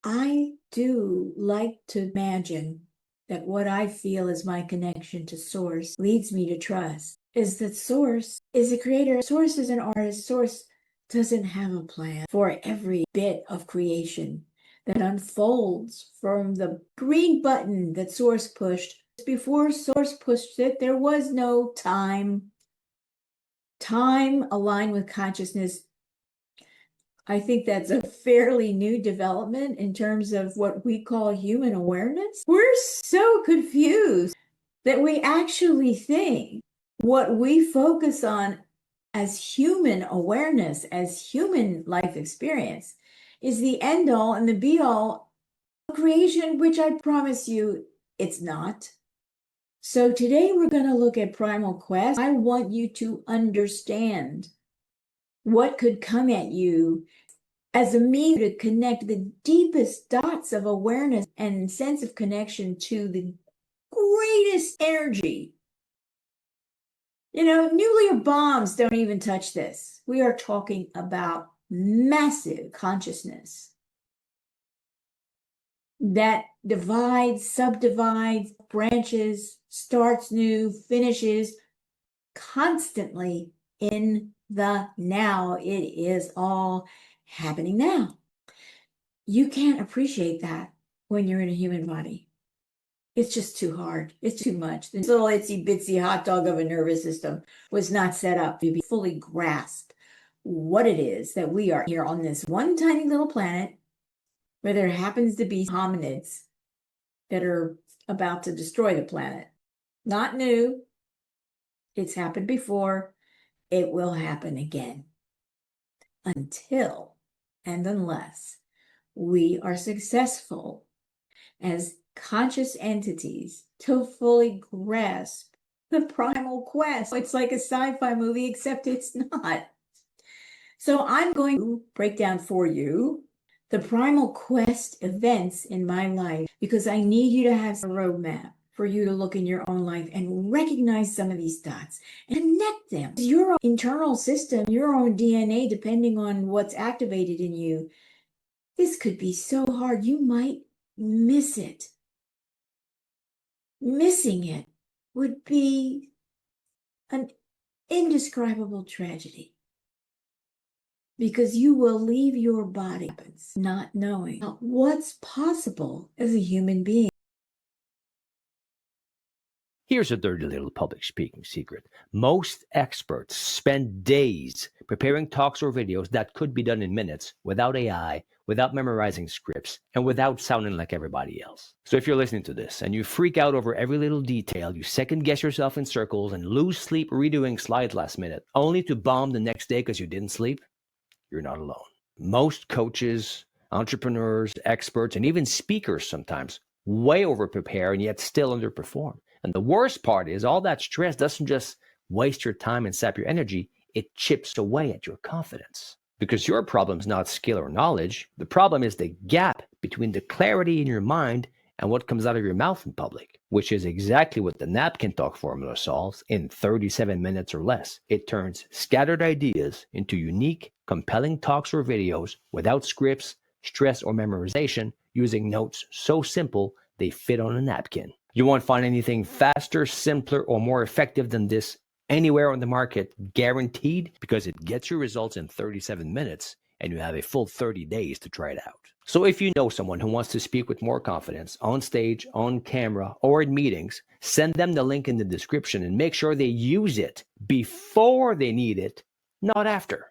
I do like to imagine that what I feel is my connection to Source leads me to trust is that Source is a creator, Source is an artist, Source doesn't have a plan for every bit of creation that unfolds from the green button that Source pushed. Before Source pushed it, there was no time. Time aligned with consciousness. I think that's a fairly new development in terms of what we call human awareness. We're so confused that we actually think what we focus on as human awareness, as human life experience, is the end all and the be all of creation, which I promise you it's not. So today we're going to look at Primal Quest. I want you to understand what could come at you as a means to connect the deepest dots of awareness and sense of connection to the greatest energy. You know, nuclear bombs don't even touch this. We are talking about massive consciousness that divides, subdivides, branches, starts new, finishes constantly in the now. It is all happening now. You can't appreciate that when you're in a human body. It's just too hard. It's too much. This little itsy bitsy hot dog of a nervous system was not set up to be fully grasp what it is that we are here on this one tiny little planet where there happens to be hominids that are about to destroy the planet. Not new. It's happened before. It will happen again. Until and unless we are successful as conscious entities to fully grasp the primal quest. It's like a sci-fi movie, except it's not. So I'm going to break down for you the primal quest events in my life because I need you to have a roadmap for you to look in your own life and recognize some of these dots and connect them. Your own internal system, your own DNA, depending on what's activated in you, this could be so hard. You might miss it. Missing it would be an indescribable tragedy because you will leave your body not knowing what's possible as a human being. Here's a dirty little public speaking secret. Most experts spend days preparing talks or videos that could be done in minutes without AI, without memorizing scripts, and without sounding like everybody else. So if you're listening to this and you freak out over every little detail, you second guess yourself in circles and lose sleep redoing slides last minute, only to bomb the next day because you didn't sleep, you're not alone. Most coaches, entrepreneurs, experts, and even speakers sometimes way over prepare and yet still underperform. And the worst part is all that stress doesn't just waste your time and sap your energy, it chips away at your confidence. Because your problem is not skill or knowledge. The problem is the gap between the clarity in your mind and what comes out of your mouth in public, which is exactly what the napkin talk formula solves in 37 minutes or less. It turns scattered ideas into unique, compelling talks or videos without scripts, stress, or memorization, using notes so simple they fit on a napkin. You won't find anything faster, simpler, or more effective than this anywhere on the market, guaranteed, because it gets you results in 37 minutes and you have a full 30 days to try it out. So if you know someone who wants to speak with more confidence on stage, on camera, or in meetings, send them the link in the description and make sure they use it before they need it, not after.